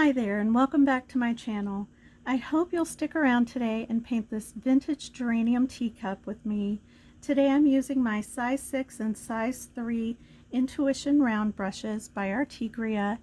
Hi there, and welcome back to my channel. I hope you'll stick around today and paint this vintage geranium teacup with me. Today I'm using my size 6 and size 3 Intuition round brushes by Artegria.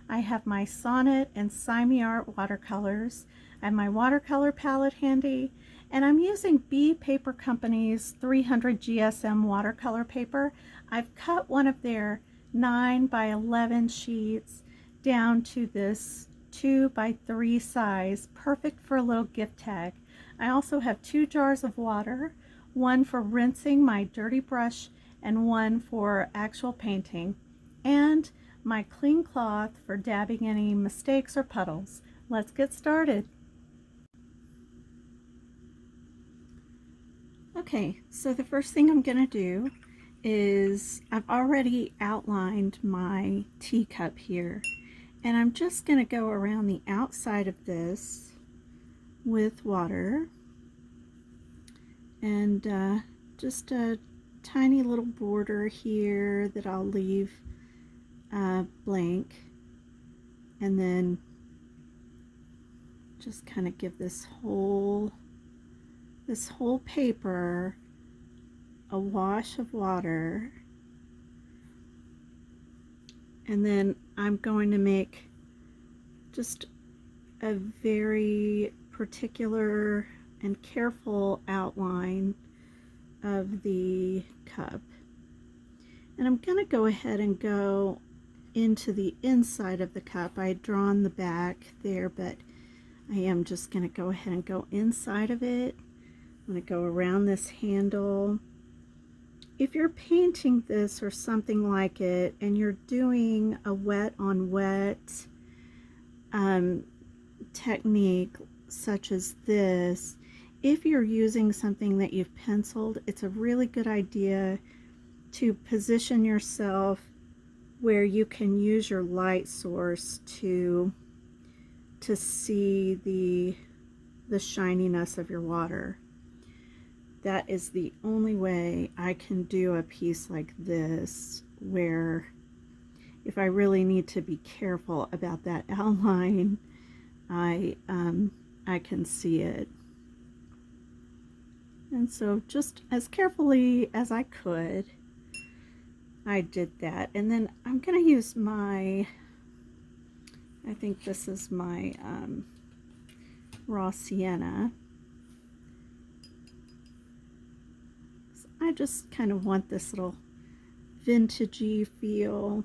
I have my Sonnet and SeimiArt watercolors. I have my watercolor palette handy, and I'm using B Paper Company's 300 GSM watercolor paper. I've cut one of their 9 by 11 sheets down to this 2 by 3 size, perfect for a little gift tag. I also have 2 jars of water, one for rinsing my dirty brush and one for actual painting, and my clean cloth for dabbing any mistakes or puddles. Let's get started. Okay, so the first thing I'm going to do is I've already outlined my teacup here, and I'm just going to go around the outside of this with water and just a tiny little border here that I'll leave blank, and then just kind of give this whole paper a wash of water. And then I'm going to make just a very particular and careful outline of the cup. And I'm going to go ahead and go into the inside of the cup. I had drawn the back there, but I am just going to go ahead and go inside of it. I'm going to go around this handle. If you're painting this or something like it and you're doing a wet on wet technique such as this, if you're using something that you've penciled, it's a really good idea to position yourself where you can use your light source to see the shininess of your water. That is the only way I can do a piece like this, where if I really need to be careful about that outline, I can see it. And so just as carefully as I could, I did that. And then I'm going to use my, I think this is my raw sienna. I just kind of want this little vintagey feel.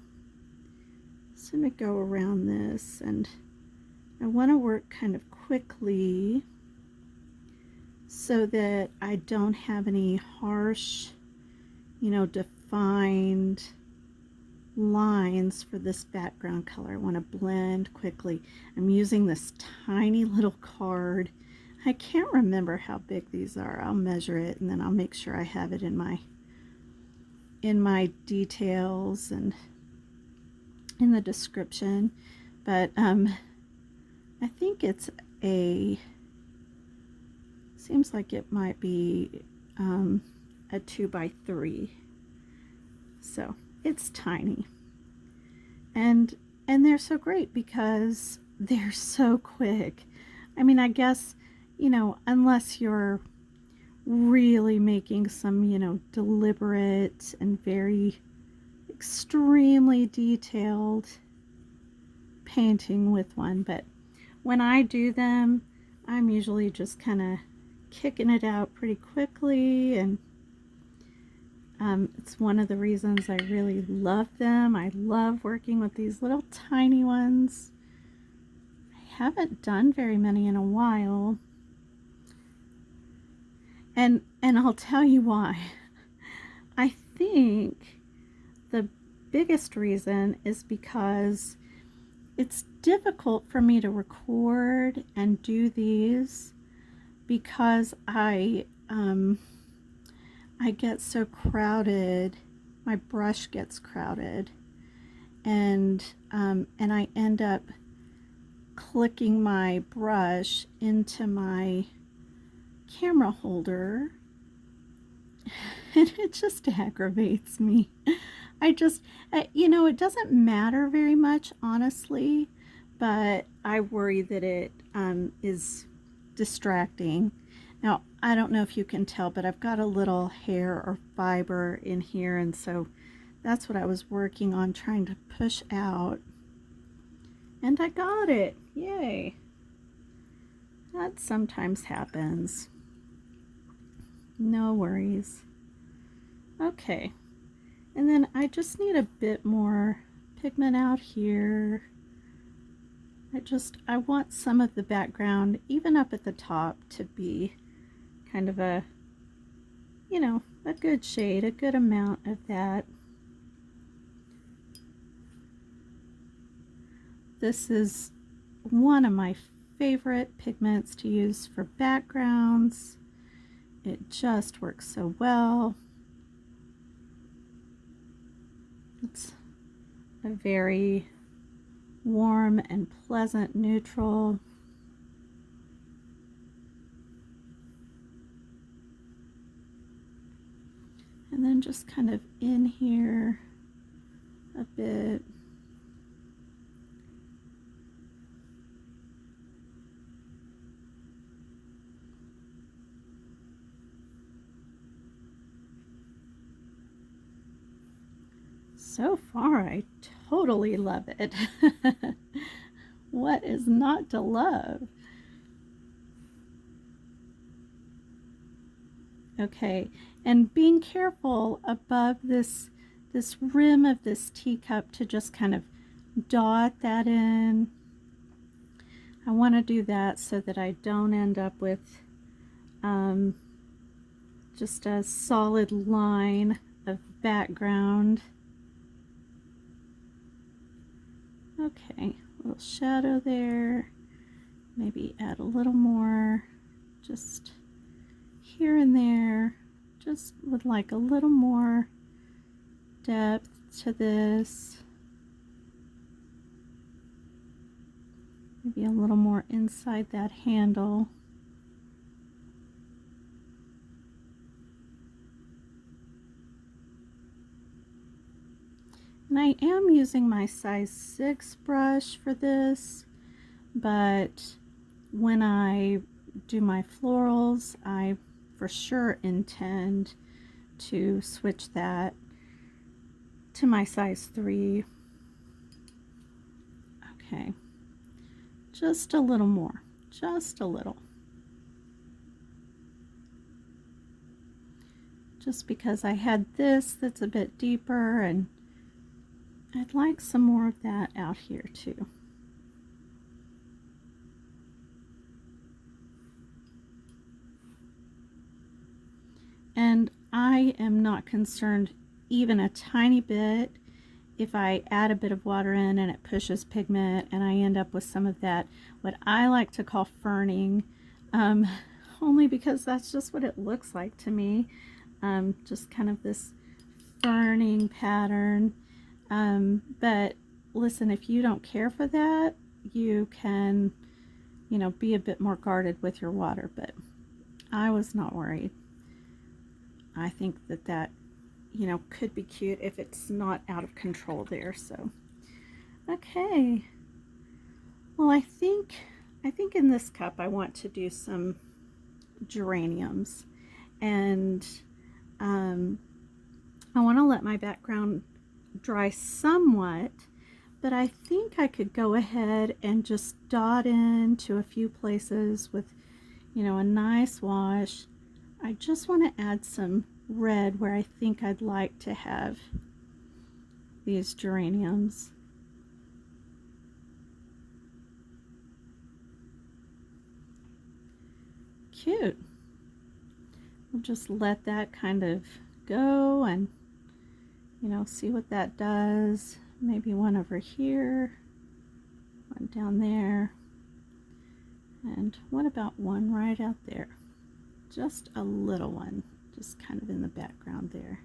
So I'm going to go around this, and I want to work kind of quickly so that I don't have any harsh, defined lines for this background color. I want to blend quickly. I'm using this tiny little card. I can't remember how big these are. I'll measure it and then I'll make sure I have it in my details and in the description. But I think it's seems like it might be a 2 by 3. So it's tiny. And they're so great because they're so quick. I mean, I guess, unless you're really making some, deliberate and very extremely detailed painting with one. But when I do them, I'm usually just kind of kicking it out pretty quickly, and it's one of the reasons I really love them. I love working with these little tiny ones. I haven't done very many in a while, and I'll tell you why. I think the biggest reason is because it's difficult for me to record and do these because I get so crowded. My brush gets crowded, and I end up clicking my brush into my camera holder, and it just aggravates me. I just, it doesn't matter very much, honestly, but I worry that it is distracting. Now, I don't know if you can tell, but I've got a little hair or fiber in here, and so that's what I was working on, trying to push out. And I got it. Yay. That sometimes happens. No worries. Okay. And then I just need a bit more pigment out here. I want some of the background, even up at the top, to be kind of a, you know, a good shade, a good amount of that. This is one of my favorite pigments to use for backgrounds. It just works so well. It's a very warm and pleasant neutral. And then just kind of in here a bit. So far, I totally love it. What is not to love? Okay, and being careful above this rim of this teacup to just kind of dot that in. I want to do that so that I don't end up with just a solid line of background. Okay, a little shadow there. Maybe add a little more just here and there. Just would like a little more depth to this. Maybe a little more inside that handle. And I am using my size 6 brush for this, but when I do my florals, I for sure intend to switch that to my size 3. Okay, just a little more, just a little. Just because I had this that's a bit deeper, and I'd like some more of that out here too. And I am not concerned even a tiny bit if I add a bit of water in and it pushes pigment and I end up with some of that, what I like to call ferning, only because that's just what it looks like to me. Just kind of this ferning pattern. But listen, if you don't care for that, you can, you know, be a bit more guarded with your water, but I was not worried. I think that, you know, could be cute if it's not out of control there. So, okay. Well, I think in this cup I want to do some geraniums, and I want to let my background dry somewhat, but I think I could go ahead and just dot into a few places with, you know, a nice wash. I just want to add some red where I think I'd like to have these geraniums. Cute. We'll just let that kind of go and, you know, see what that does. Maybe one over here, one down there, and what about one right out there? Just a little one, just kind of in the background there.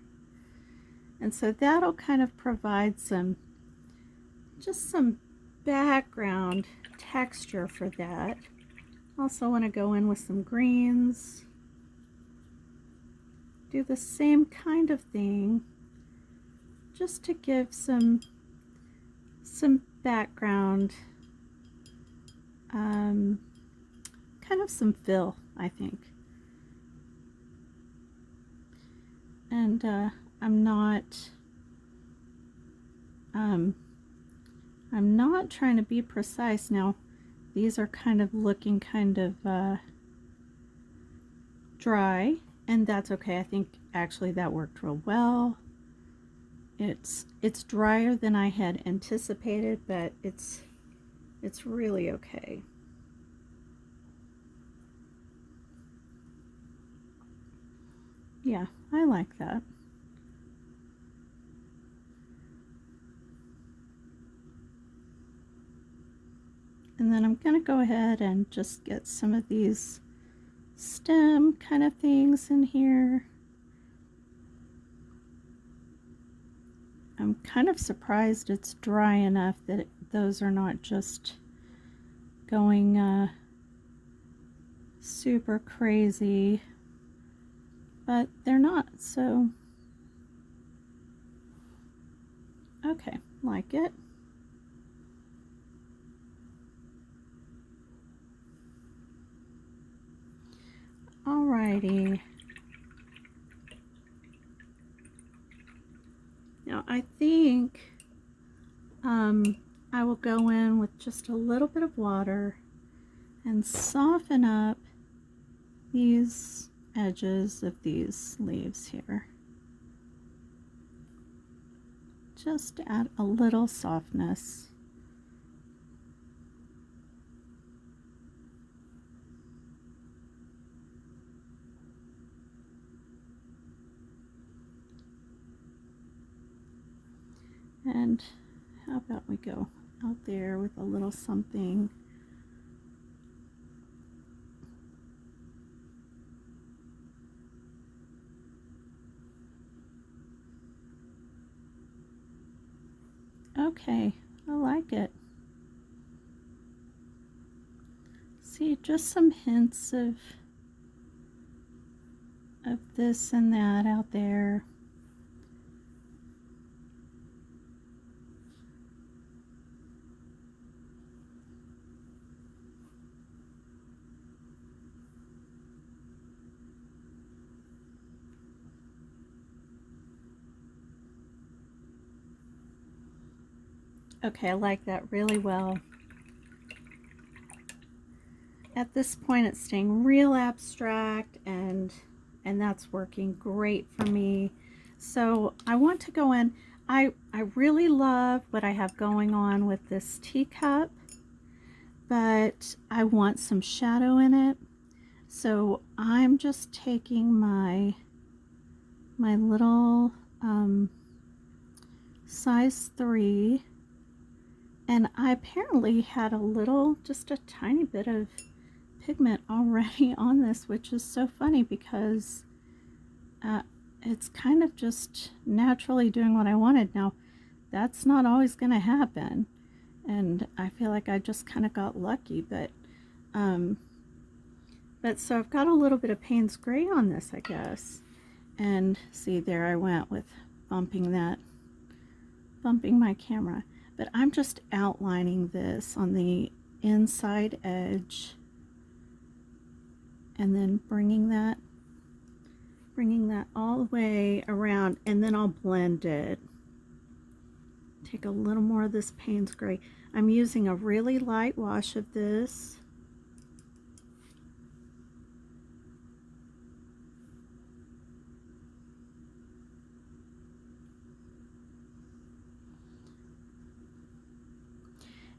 And so that'll kind of provide just some background texture for that. Also want to go in with some greens. Do the same kind of thing, just to give some background kind of some fill, I think. And I'm not trying to be precise now. These are kind of looking kind of dry, and that's okay. I think actually that worked real well. It's drier than I had anticipated, but it's really okay. Yeah, I like that. And then I'm going to go ahead and just get some of these stem kind of things in here. I'm kind of surprised it's dry enough that those are not just going super crazy, but they're not, so okay, like it. Alrighty. Now I think I will go in with just a little bit of water and soften up these edges of these leaves here. Just add a little softness. And how about we go out there with a little something. Okay, I like it. See, just some hints of this and that out there. Okay, I like that really well. At this point it's staying real abstract, and that's working great for me. So I want to go in. I really love what I have going on with this teacup, but I want some shadow in it. So I'm just taking my little size 3, and I apparently had just a tiny bit of pigment already on this, which is so funny because it's kind of just naturally doing what I wanted. Now that's not always going to happen, and I feel like I just kind of got lucky, but so I've got a little bit of Payne's gray on this, I guess. And see, there I went with bumping my camera. But I'm just outlining this on the inside edge, and then bringing that all the way around, and then I'll blend it. Take a little more of this Payne's gray. I'm using a really light wash of this.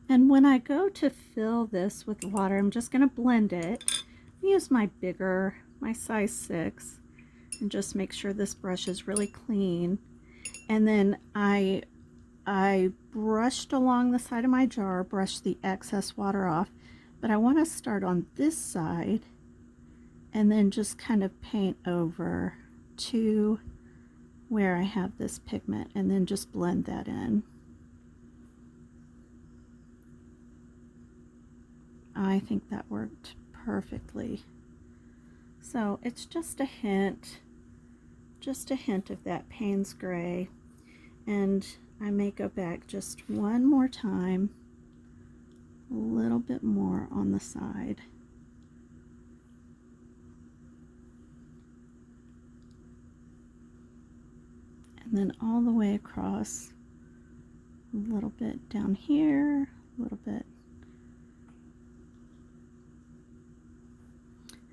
And when I go to fill this with water, I'm just going to blend it. Use my size 6, and just make sure this brush is really clean. And then I brushed along the side of my jar, brushed the excess water off, but I want to start on this side and then just kind of paint over to where I have this pigment, and then just blend that in. I think that worked perfectly. So it's just a hint of that Payne's gray, and I may go back just one more time a little bit more on the side. And then all the way across, a little bit down here, a little bit.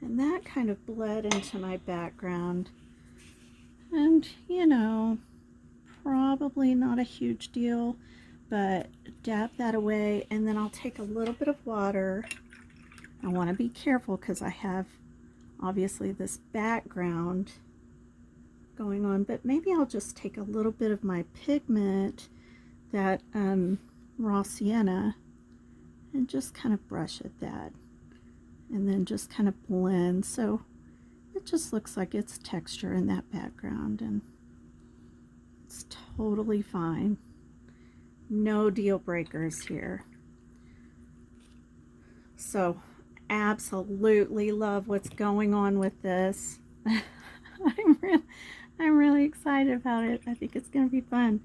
And that kind of bled into my background. And, you know, probably not a huge deal, but dab that away. And then I'll take a little bit of water. I want to be careful because I have obviously this background going on, but maybe I'll just take a little bit of my pigment, that raw sienna, and just kind of brush at that, and then just kind of blend so it just looks like it's texture in that background, and it's totally fine. No deal breakers here. So absolutely love what's going on with this. I'm really excited about it. I think it's going to be fun.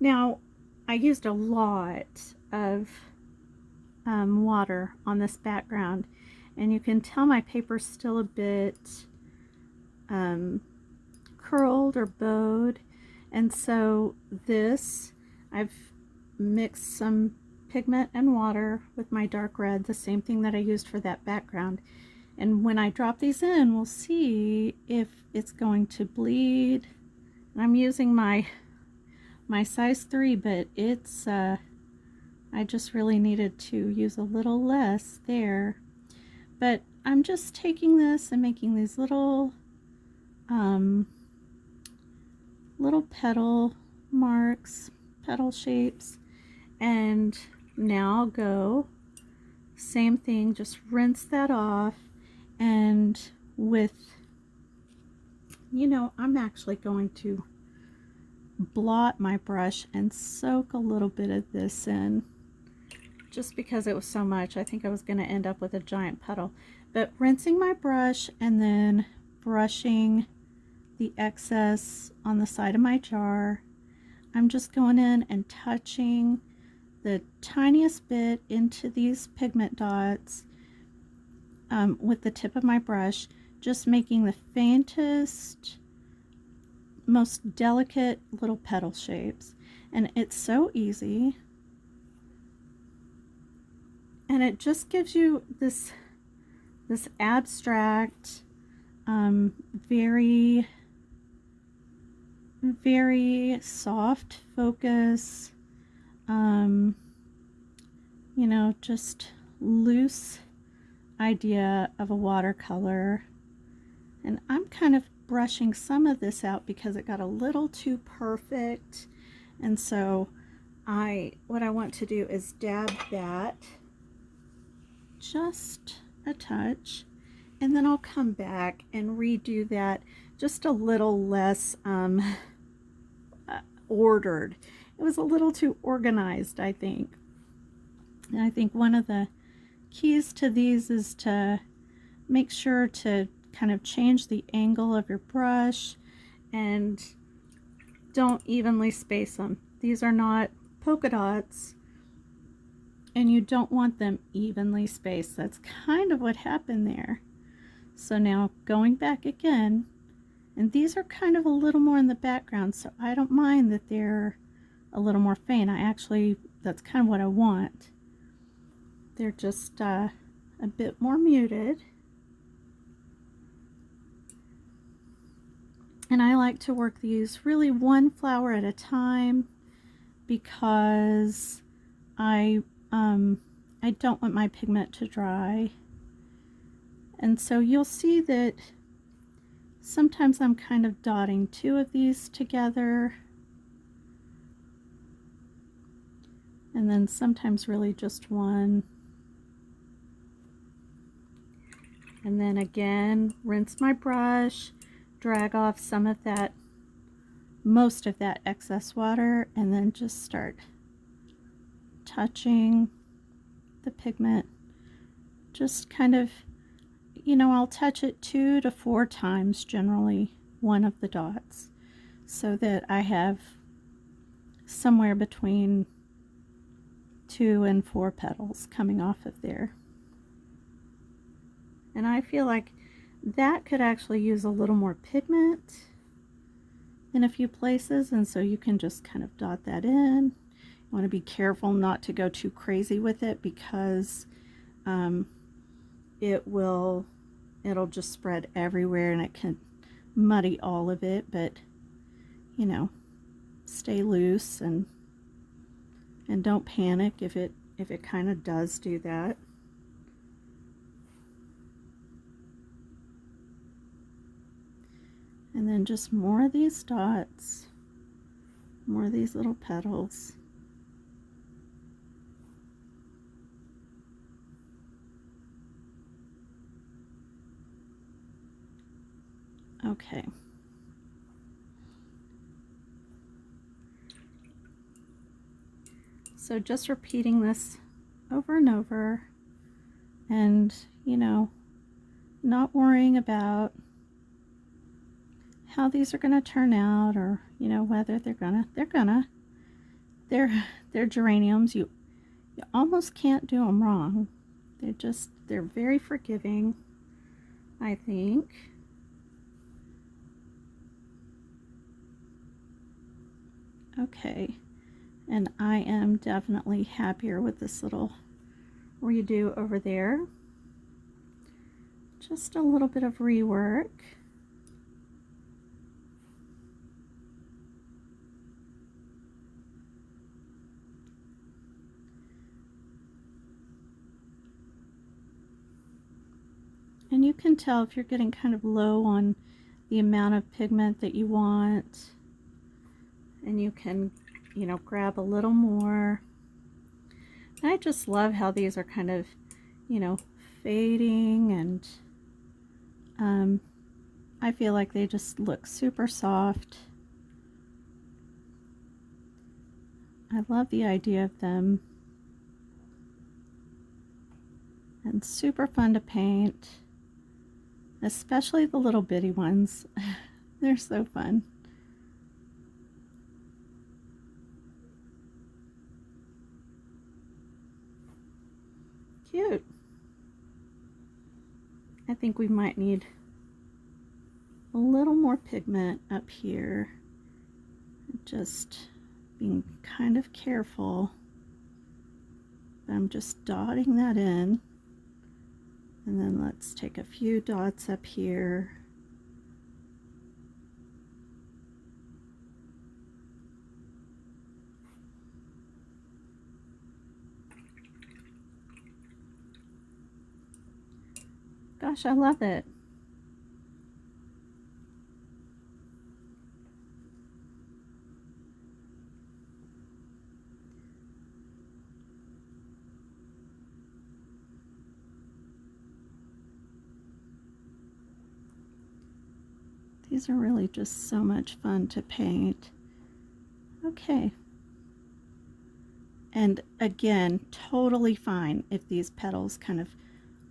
Now, I used a lot of water on this background, and you can tell my paper's still a bit curled or bowed, and so this, I've mixed some pigment and water with my dark red, the same thing that I used for that background. And when I drop these in, we'll see if it's going to bleed. And I'm using my size 3, but it's, I just really needed to use a little less there. But I'm just taking this and making these little, little petal marks, petal shapes. And now I'll go, same thing, just rinse that off. And with, you know, I'm actually going to blot my brush and soak a little bit of this in, just because it was so much. I think I was going to end up with a giant puddle. But rinsing my brush and then brushing the excess on the side of my jar, I'm just going in and touching the tiniest bit into these pigment dots with the tip of my brush, just making the faintest, most delicate little petal shapes. And it's so easy, and it just gives you this abstract, very soft focus, you know, just loose idea of a watercolor. And I'm kind of brushing some of this out because it got a little too perfect, and so what I want to do is dab that just a touch, and then I'll come back and redo that just a little less ordered. It was a little too organized, I think. And I think one of the keys to these is to make sure to kind of change the angle of your brush and don't evenly space them. These are not polka dots, and you don't want them evenly spaced. That's kind of what happened there. So now going back again, and these are kind of a little more in the background, so I don't mind that they're a little more faint. That's kind of what I want. They're just a bit more muted. And I like to work these really one flower at a time because I don't want my pigment to dry. And so you'll see that sometimes I'm kind of dotting two of these together, and then sometimes really just one. And then again, rinse my brush, drag off some of that, most of that excess water, and then just start touching the pigment. Just kind of, you know, I'll touch it 2 to 4 times generally, one of the dots, so that I have somewhere between 2 and 4 petals coming off of there. And I feel like that could actually use a little more pigment in a few places, and so you can just kind of dot that in. You want to be careful not to go too crazy with it, because it'll just spread everywhere and it can muddy all of it. But you know, stay loose and don't panic if it kind of does do that. And then just more of these dots, more of these little petals. Okay. So just repeating this over and over, and you know, not worrying about how these are going to turn out, or you know, whether they're geraniums. You almost can't do them wrong. They're very forgiving, I think. Okay, and I am definitely happier with this little redo over there. Just a little bit of rework. And you can tell if you're getting kind of low on the amount of pigment that you want, and you can, you know, grab a little more. And I just love how these are kind of, you know, fading, and I feel like they just look super soft. I love the idea of them, and super fun to paint, especially the little bitty ones. They're so fun. Cute. I think we might need a little more pigment up here. Just being kind of careful. I'm just dotting that in. And then let's take a few dots up here. Gosh, I love it. These are really just so much fun to paint. Okay. And again, totally fine if these petals kind of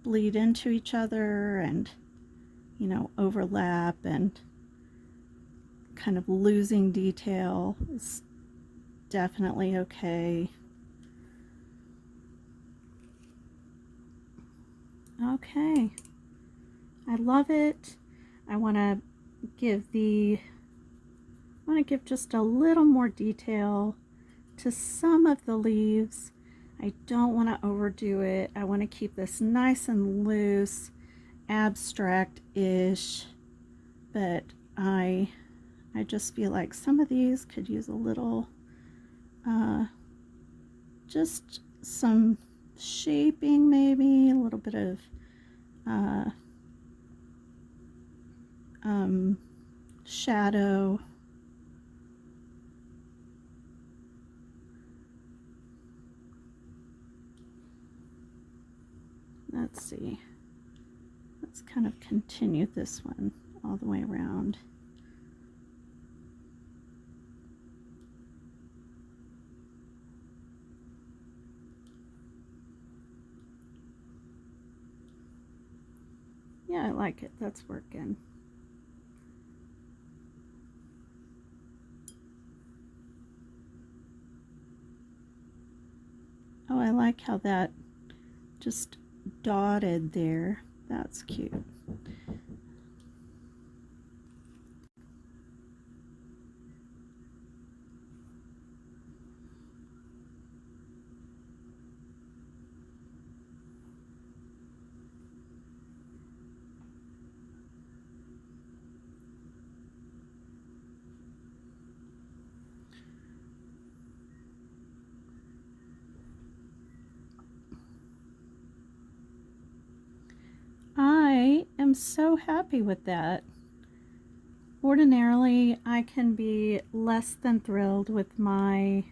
bleed into each other and, you know, overlap, and kind of losing detail is definitely okay. Okay. I love it. I want to give just a little more detail to some of the leaves. I don't want to overdo it. I want to keep this nice and loose, abstract-ish, but I just feel like some of these could use a little, just some shaping, maybe a little bit of shadow. Let's see. Let's kind of continue this one all the way around. Yeah, I like it. That's working. I like how that just dotted there. That's cute. I am so happy with that. Ordinarily, I can be less than thrilled with my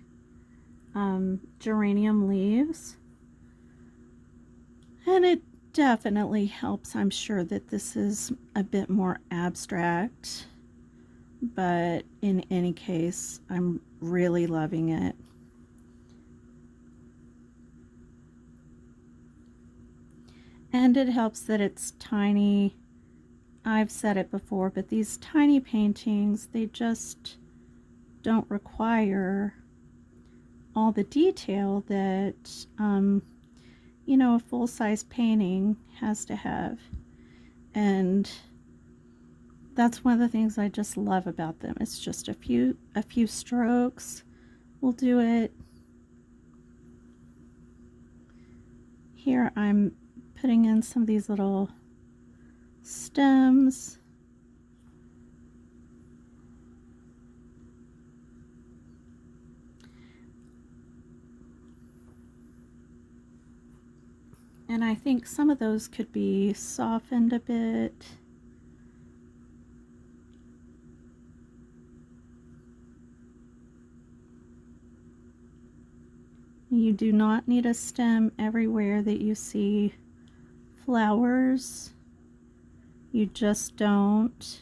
geranium leaves, and it definitely helps. I'm sure that this is a bit more abstract, but in any case, I'm really loving it. And it helps that it's tiny. I've said it before, but these tiny paintings, they just don't require all the detail that, you know, a full-size painting has to have. And that's one of the things I just love about them. It's just a few strokes will do it. Here I'm putting in some of these little stems. And I think some of those could be softened a bit. You do not need a stem everywhere that you see flowers. You just don't.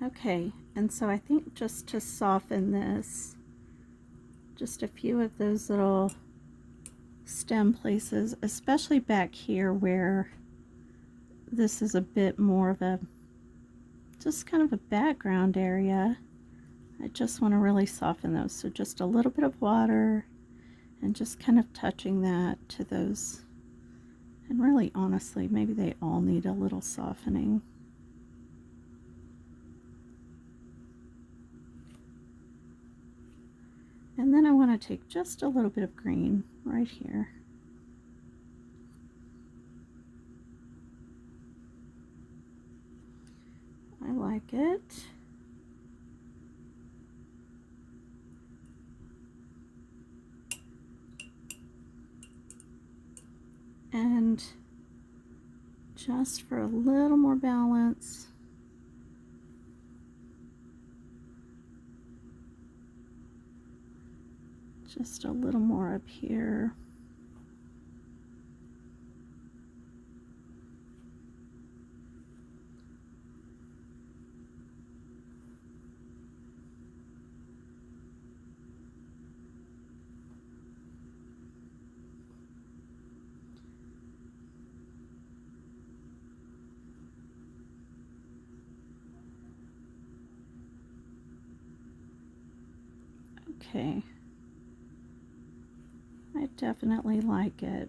Okay, and so I think just to soften this, just a few of those little stem places, especially back here where this is a bit more of a, just kind of a background area. I just want to really soften those. So just a little bit of water and just kind of touching that to those. And really, honestly, maybe they all need a little softening. And then I want to take just a little bit of green right here. I like it. And just for a little more balance, just a little more up here. Okay, I definitely like it.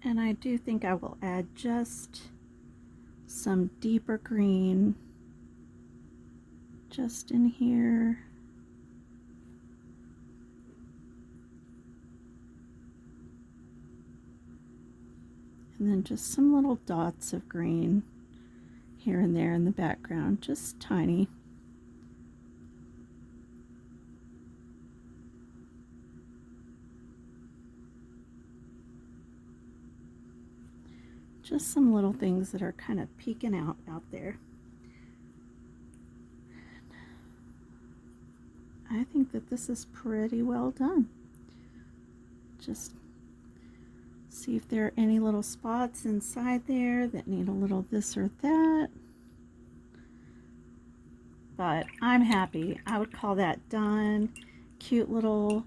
And I do think I will add just some deeper green just in here. And then just some little dots of green here and there in the background, just tiny. Just some little things that are kind of peeking out there. I think that this is pretty well done. Just see if there are any little spots inside there that need a little this or that. But I'm happy. I would call that done. Cute little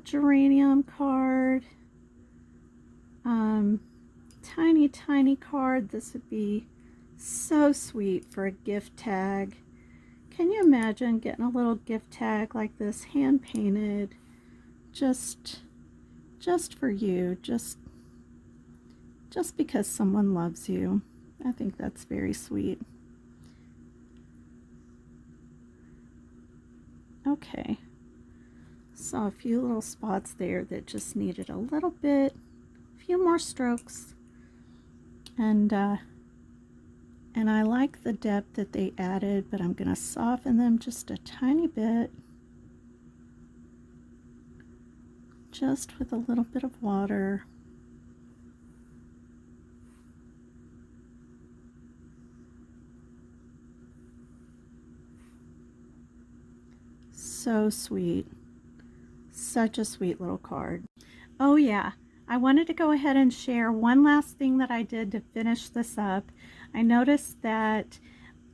geranium card. Tiny card. This would be so sweet for a gift tag. Can you imagine getting a little gift tag like this, hand painted, just for you, just because someone loves you? I think that's very sweet. Okay, so a few little spots there that just needed a little bit, a few more strokes, and I like the depth that they added, but I'm going to soften them just a tiny bit, just with a little bit of water. So sweet. Such a sweet little card. Oh yeah, I wanted to go ahead and share one last thing that I did to finish this up. I noticed that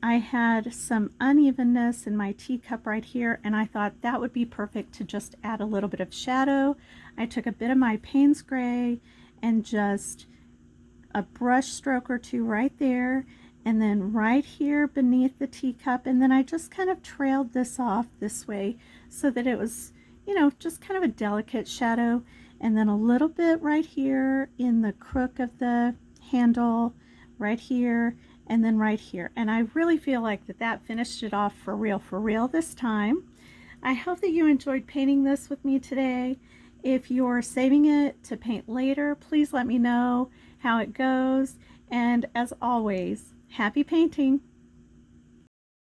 I had some unevenness in my teacup right here, and I thought that would be perfect to just add a little bit of shadow. I took a bit of my Payne's Gray and just a brush stroke or two right there, and then right here beneath the teacup, and then I just kind of trailed this off this way so that it was, you know, just kind of a delicate shadow, and then a little bit right here in the crook of the handle, right here, and then right here. And I really feel like that finished it off for real this time. I hope that you enjoyed painting this with me today. If you're saving it to paint later, please let me know how it goes. And as always, happy painting!